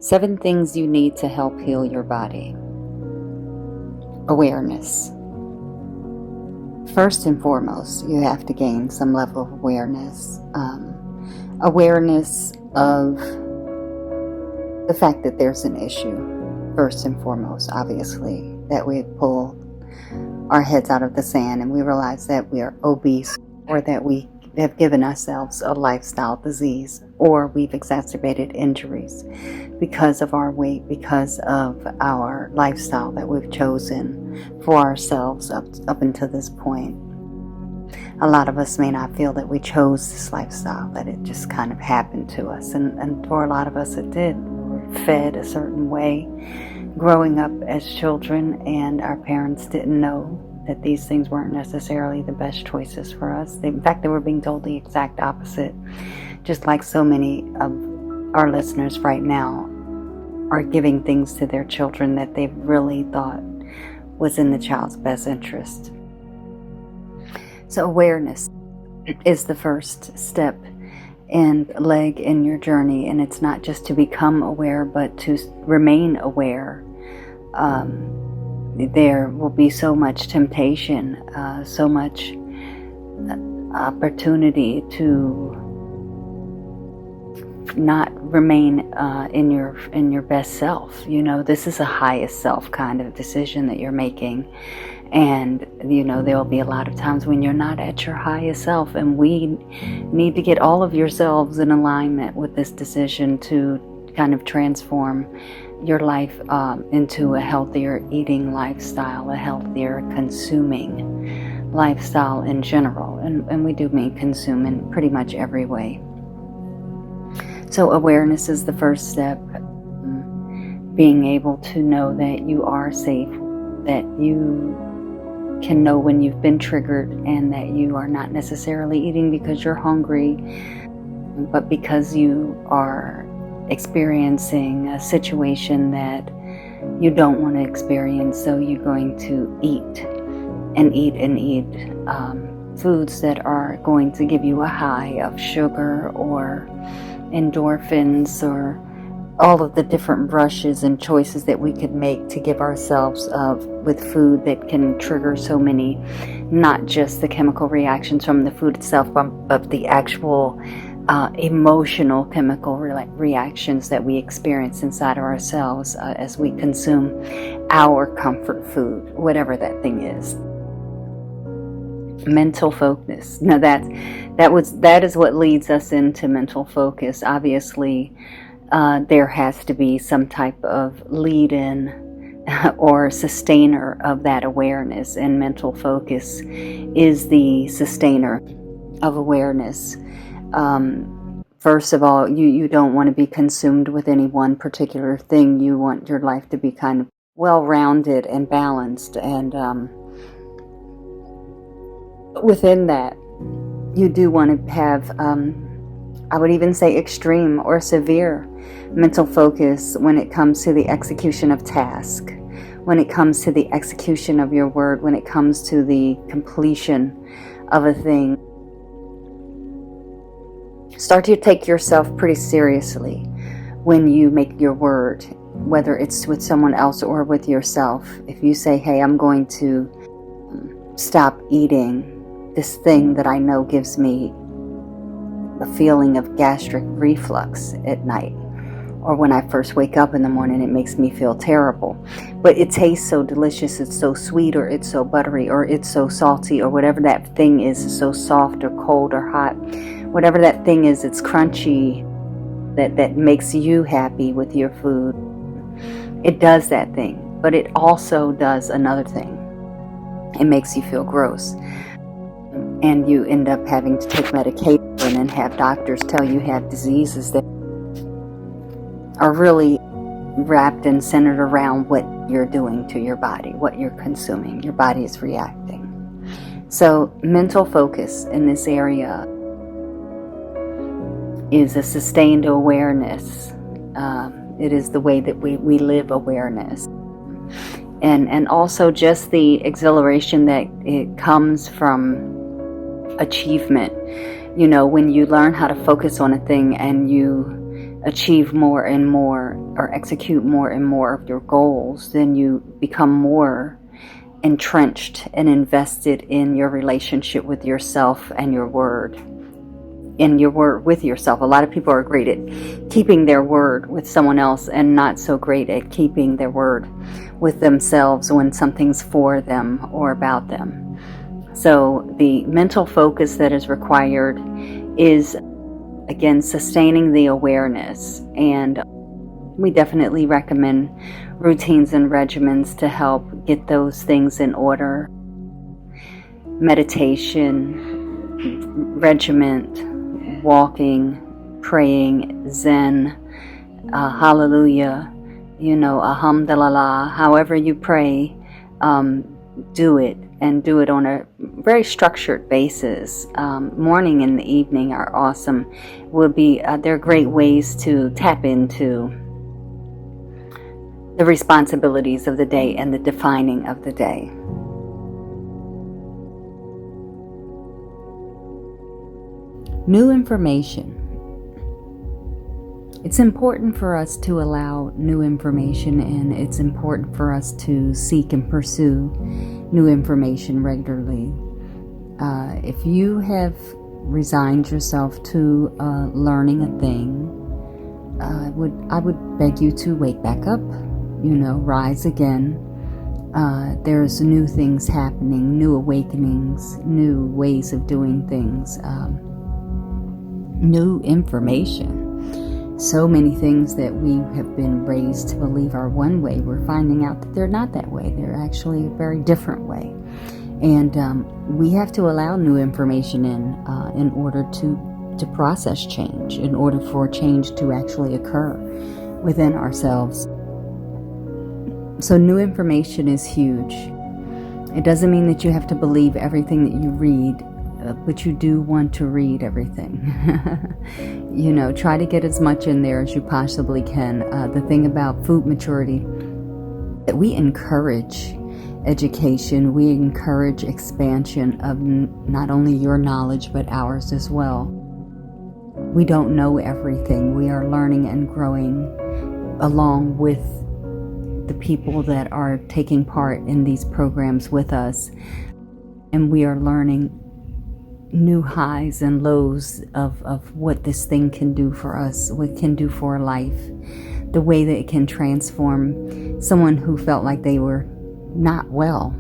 7 things you need to help heal your body. Awareness. First and foremost, you have to gain some level of awareness. Awareness of the fact that there's an issue, first and foremost, obviously, that we pull our heads out of the sand and we realize that we are obese, or that we have given ourselves a lifestyle disease, or we've exacerbated injuries because of our weight, because of our lifestyle that we've chosen for ourselves up until this point. A lot of us may not feel that we chose this lifestyle, that it just kind of happened to us, and for a lot of us it did. We were fed a certain way growing up as children, and our parents didn't know that these things weren't necessarily the best choices for us. In fact, they were being told the exact opposite, just like so many of our listeners right now are giving things to their children that they really thought was in the child's best interest. So awareness is the first step and leg in your journey, and it's not just to become aware, but to remain aware. There will be so much temptation, so much opportunity to not remain in your best self. You know, this is a highest self kind of decision that you're making, and you know there will be a lot of times when you're not at your highest self, and we need to get all of yourselves in alignment with this decision to kind of transform your life into a healthier eating lifestyle, a healthier consuming lifestyle in general, and we do mean consume in pretty much every way. So awareness is the first step. Being able to know that you are safe, that you can know when you've been triggered, and that you are not necessarily eating because you're hungry, but because you are experiencing a situation that you don't want to experience. So you're going to eat and eat and eat foods that are going to give you a high of sugar or endorphins, or all of the different brushes and choices that we could make to give ourselves with food that can trigger so many, not just the chemical reactions from the food itself, but the actual emotional chemical reactions that we experience inside of ourselves as we consume our comfort food, whatever that thing is. Mental focus. Now that is what leads us into mental focus. Obviously, there has to be some type of lead-in or sustainer of that awareness, and mental focus is the sustainer of awareness. First of all, you don't want to be consumed with any one particular thing. You want your life to be kind of well-rounded and balanced, and within that, you do want to have, I would even say, extreme or severe mental focus when it comes to the execution of task, when it comes to the execution of your word, when it comes to the completion of a thing. Start to take yourself pretty seriously when you make your word, whether it's with someone else or with yourself. If you say, hey, I'm going to stop eating this thing that I know gives me a feeling of gastric reflux at night, or when I first wake up in the morning, it makes me feel terrible, but it tastes so delicious, it's so sweet, or it's so buttery, or it's so salty, or whatever that thing is, so soft or cold or hot, whatever that thing is, it's crunchy, that makes you happy with your food. It does that thing, but it also does another thing. It makes you feel gross, and you end up having to take medication and have doctors tell you have diseases that are really wrapped and centered around what you're doing to your body, what you're consuming. Your body is reacting. So mental focus in this area is a sustained awareness. It is the way that we live awareness. And also just the exhilaration that it comes from achievement. You know, when you learn how to focus on a thing and you achieve more and more, or execute more and more of your goals, then you become more entrenched and invested in your relationship with yourself and your word. In your word with yourself. A lot of people are great at keeping their word with someone else and not so great at keeping their word with themselves when something's for them or about them. So the mental focus that is required is, again, sustaining the awareness. And we definitely recommend routines and regimens to help get those things in order. Meditation, regiment, walking, praying, Zen, hallelujah, alhamdulillah, however you pray, do it, and do it on a very structured basis. Morning and the evening are awesome. They're great ways to tap into the responsibilities of the day and the defining of the day. New information. It's important for us to allow new information in. It's important for us to seek and pursue new information regularly. If you have resigned yourself to learning a thing, I would beg you to wake back up, rise again. There's new things happening, new awakenings, new ways of doing things, new information. So many things that we have been raised to believe are one way, we're finding out that they're not that way. They're actually a very different way. And we have to allow new information in order to process change, in order for change to actually occur within ourselves. So new information is huge. It doesn't mean that you have to believe everything that you read, but you do want to read everything. Try to get as much in there as you possibly can. The thing about food maturity, that we encourage education, we encourage expansion of not only your knowledge, but ours as well. We don't know everything. We are learning and growing along with the people that are taking part in these programs with us. And we are learning new highs and lows of what this thing can do for us, what it can do for life, the way that it can transform someone who felt like they were not well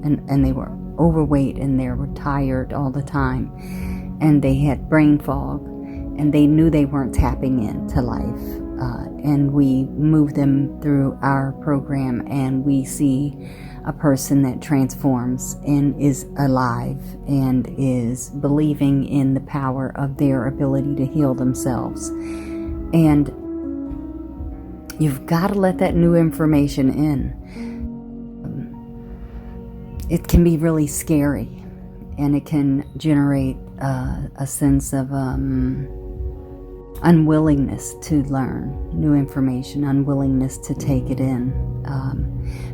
and they were overweight and they were tired all the time and they had brain fog and they knew they weren't tapping into life. And we move them through our program and we see a person that transforms and is alive and is believing in the power of their ability to heal themselves. And you've got to let that new information in. It can be really scary and it can generate a sense of unwillingness to learn new information, unwillingness to take it in,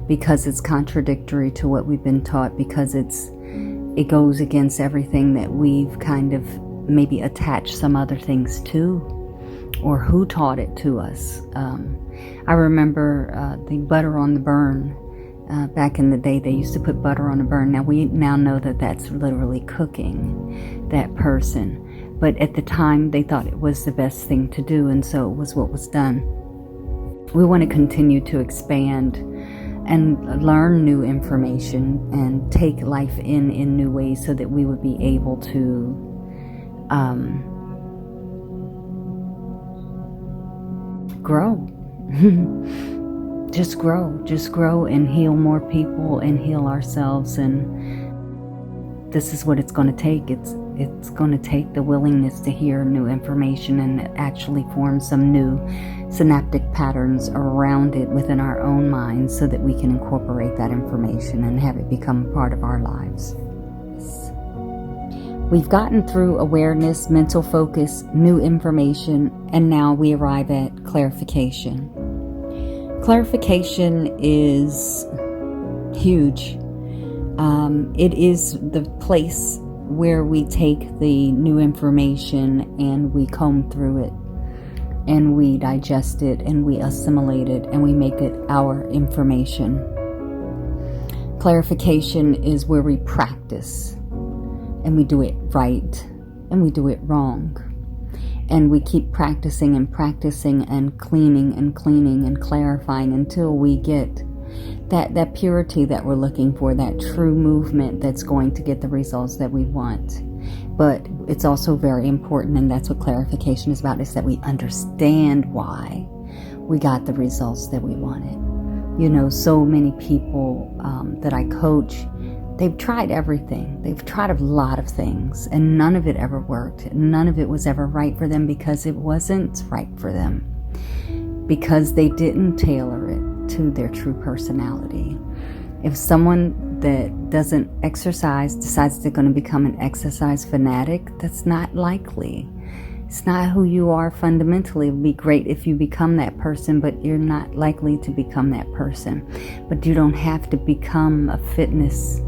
because it's contradictory to what we've been taught, because it goes against everything that we've kind of maybe attached some other things to, or who taught it to us. I remember the butter on the burn. Back in the day, they used to put butter on the burn. Now we know that that's literally cooking that person. But at the time, they thought it was the best thing to do, and so it was what was done. We want to continue to expand and learn new information and take life in new ways so that we would be able to grow. Just grow and heal more people and heal ourselves. And this is what it's going to take. It's going to take the willingness to hear new information and actually form some new synaptic patterns around it within our own minds so that we can incorporate that information and have it become part of our lives. We've gotten through awareness, mental focus, new information, and now we arrive at clarification. Clarification is huge. It is the place where we take the new information and we comb through it and we digest it and we assimilate it and we make it our information. Clarification is where we practice and we do it right and we do it wrong. And we keep practicing and practicing and cleaning and cleaning and clarifying until we get that purity that we're looking for, that true movement that's going to get the results that we want. But it's also very important, and that's what clarification is about, is that we understand why we got the results that we wanted. You know, so many people that I coach, they've tried everything. They've tried a lot of things, and none of it ever worked. None of it was ever right for them because it wasn't right for them. Because they didn't tailor it to their true personality. If someone that doesn't exercise decides they're going to become an exercise fanatic, that's not likely. It's not who you are fundamentally. It would be great if you become that person, but you're not likely to become that person. But you don't have to become a fitness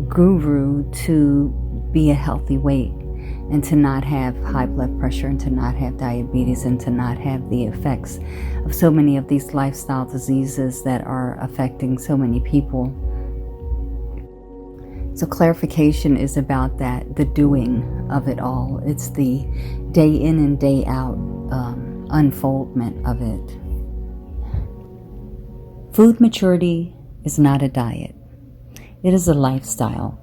guru to be a healthy weight, and to not have high blood pressure, and to not have diabetes, and to not have the effects of so many of these lifestyle diseases that are affecting so many people. So clarification is about that, the doing of it all. It's the day in and day out unfoldment of it. Food maturity is not a diet. It is a lifestyle.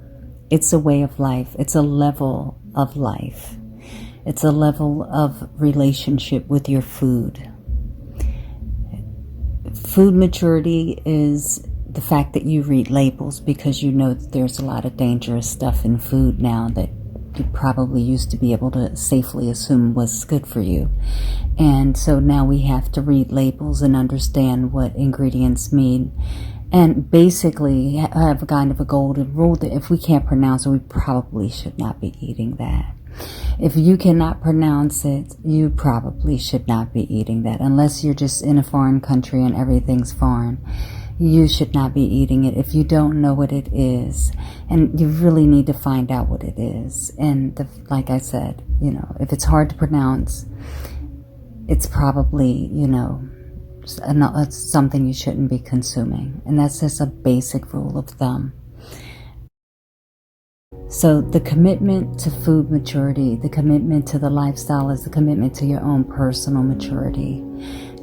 It's a way of life. It's a level of life. It's a level of relationship with your food. Food maturity is the fact that you read labels because you know that there's a lot of dangerous stuff in food now that you probably used to be able to safely assume was good for you. And so now we have to read labels and understand what ingredients mean. And basically have a kind of a golden rule that if we can't pronounce it, we probably should not be eating that. If you cannot pronounce it, you probably should not be eating that. Unless you're just in a foreign country and everything's foreign, you should not be eating it if you don't know what it is. And you really need to find out what it is. And like I said, you know, if it's hard to pronounce, it's probably, you know, it's something you shouldn't be consuming. And that's just a basic rule of thumb. So the commitment to food maturity, the commitment to the lifestyle, is the commitment to your own personal maturity.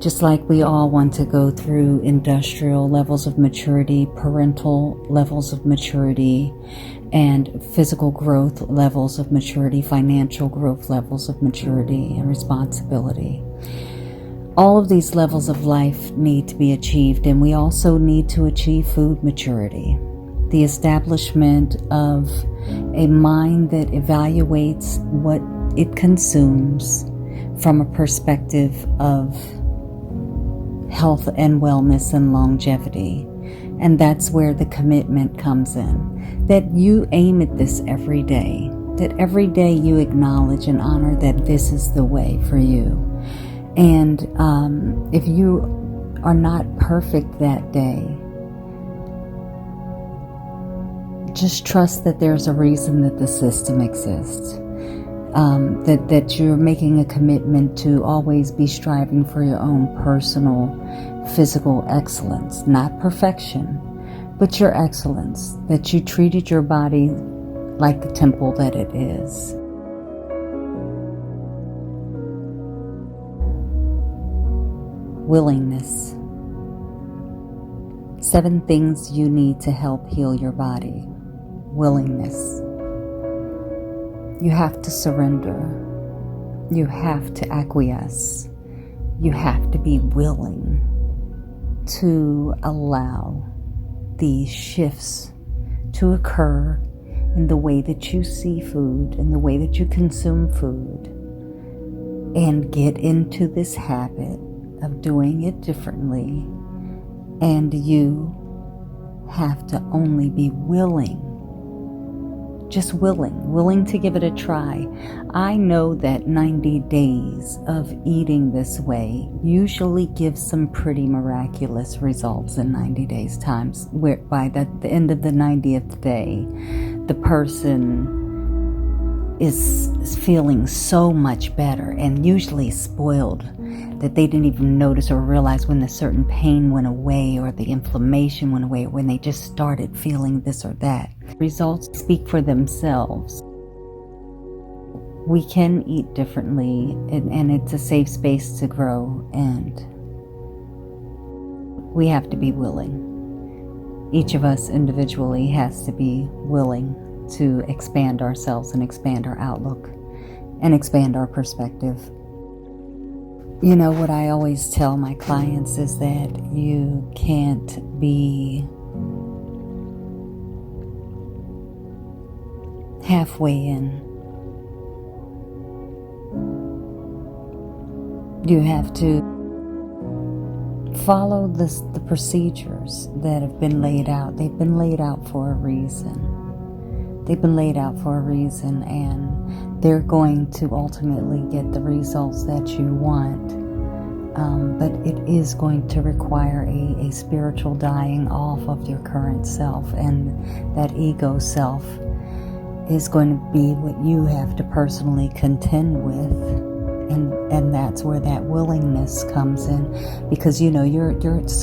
Just like we all want to go through industrial levels of maturity, parental levels of maturity, and physical growth levels of maturity, financial growth levels of maturity and responsibility. All of these levels of life need to be achieved, and we also need to achieve food maturity. The establishment of a mind that evaluates what it consumes from a perspective of health and wellness and longevity. And that's where the commitment comes in. That you aim at this every day. That every day you acknowledge and honor that this is the way for you. And if you are not perfect that day, just trust that there's a reason that the system exists. That you're making a commitment to always be striving for your own personal physical excellence, not perfection, but your excellence. That you treated your body like the temple that it is. Willingness. 7 things you need to help heal your body. Willingness. You have to surrender. You have to acquiesce. You have to be willing to allow these shifts to occur in the way that you see food, in the way that you consume food, and get into this habit of doing it differently. And you have to only be willing, just willing to give it a try. I know that 90 days of eating this way usually gives some pretty miraculous results in 90 days times, where by the end of the 90th day, the person is feeling so much better and usually spoiled that they didn't even notice or realize when the certain pain went away or the inflammation went away, when they just started feeling this or that. Results speak for themselves. We can eat differently, and it's a safe space to grow, and we have to be willing. Each of us individually has to be willing to expand ourselves and expand our outlook and expand our perspective. You know, what I always tell my clients is that you can't be halfway in. You have to follow the procedures that have been laid out. They've been laid out for a reason. They've been laid out for a reason, and they're going to ultimately get the results that you want. But it is going to require a spiritual dying off of your current self, and that ego self is going to be what you have to personally contend with. And that's where that willingness comes in, because you know your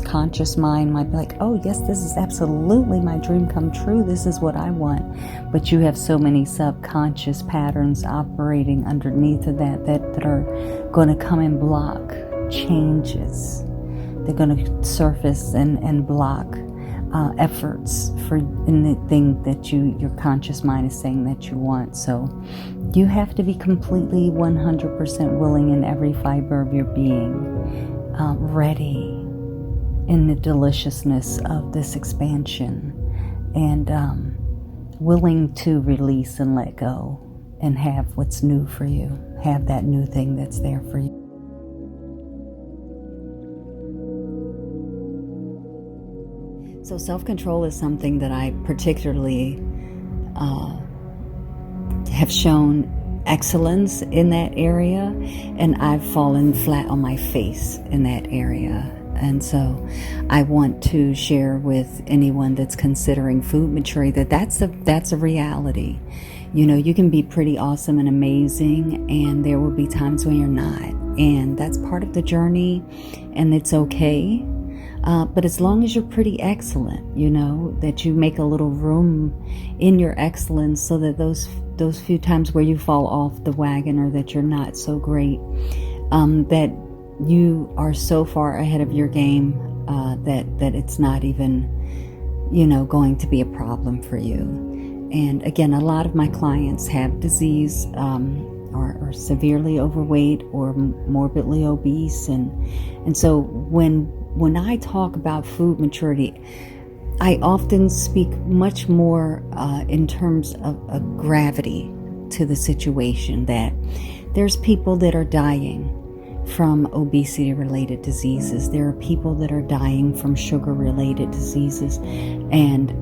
conscious mind might be like, oh yes, this is absolutely my dream come true, this is what I want, but you have so many subconscious patterns operating underneath of that are going to come and block changes. They're going to surface and block efforts for in the thing that your conscious mind is saying that you want. So you have to be completely 100% willing in every fiber of your being, ready in the deliciousness of this expansion, and willing to release and let go and have what's new for you, have that new thing that's there for you. So self-control is something that I particularly have shown excellence in that area, and I've fallen flat on my face in that area. And so I want to share with anyone that's considering food maturity that's a reality. You know, you can be pretty awesome and amazing, and there will be times when you're not, and that's part of the journey, and it's okay. But as long as you're pretty excellent, you know, that you make a little room in your excellence so that those few times where you fall off the wagon or that you're not so great, that you are so far ahead of your game that it's not even, you know, going to be a problem for you. And again, a lot of my clients have disease, are severely overweight or morbidly obese, and so when I talk about food maturity, I often speak much more in terms of a gravity to the situation, that there's people that are dying from obesity-related diseases. There are people that are dying from sugar-related diseases and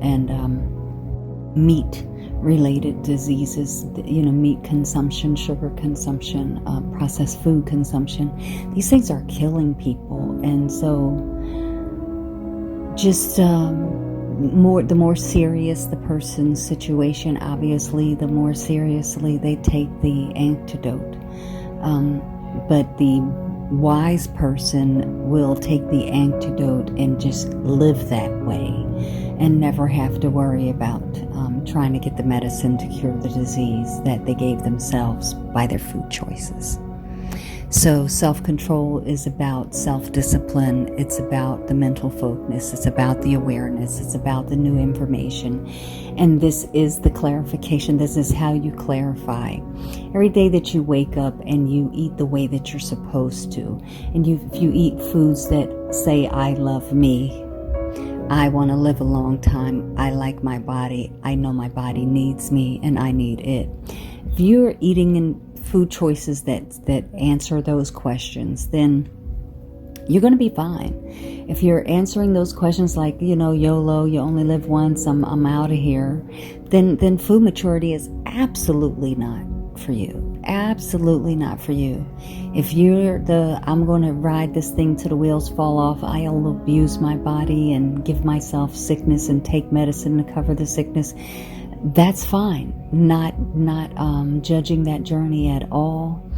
meat-related diseases, you know, meat consumption, sugar consumption, processed food consumption. These things are killing people, and so just the more serious the person's situation, obviously, the more seriously they take the antidote. But the wise person will take the antidote and just live that way and never have to worry about trying to get the medicine to cure the disease that they gave themselves by their food choices. So self-control is about self-discipline. It's about the mental focus. It's about the awareness. It's about the new information. And this is the clarification. This is how you clarify. Every day that you wake up and you eat the way that you're supposed to, and if you eat foods that say, I love me, I want to live a long time, I like my body, I know my body needs me, and I need it. If you're eating in food choices that answer those questions, then you're going to be fine. If you're answering those questions like, you know, YOLO, you only live once, I'm out of here, then food maturity is absolutely not for you. Absolutely not for you. If you're I'm going to ride this thing till the wheels fall off, I'll abuse my body and give myself sickness and take medicine to cover the sickness, that's fine. Not judging that journey at all.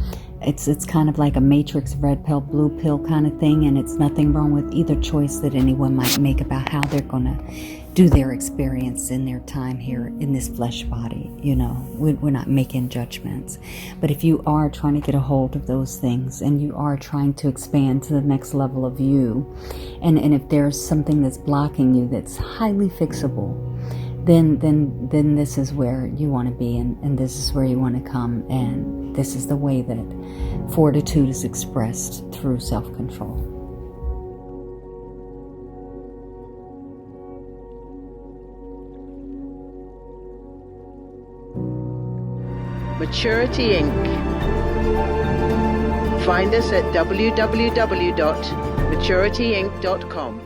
it's kind of like a matrix, red pill, blue pill kind of thing, and it's nothing wrong with either choice that anyone might make about how they're going to do their experience in their time here in this flesh body. We're not making judgments. But if you are trying to get a hold of those things, and you are trying to expand to the next level of you, and if there's something that's blocking you that's highly fixable, then this is where you want to be, and this is where you want to come, and this is the way that fortitude is expressed through self-control. Maturity Inc. Find us at www.maturityinc.com.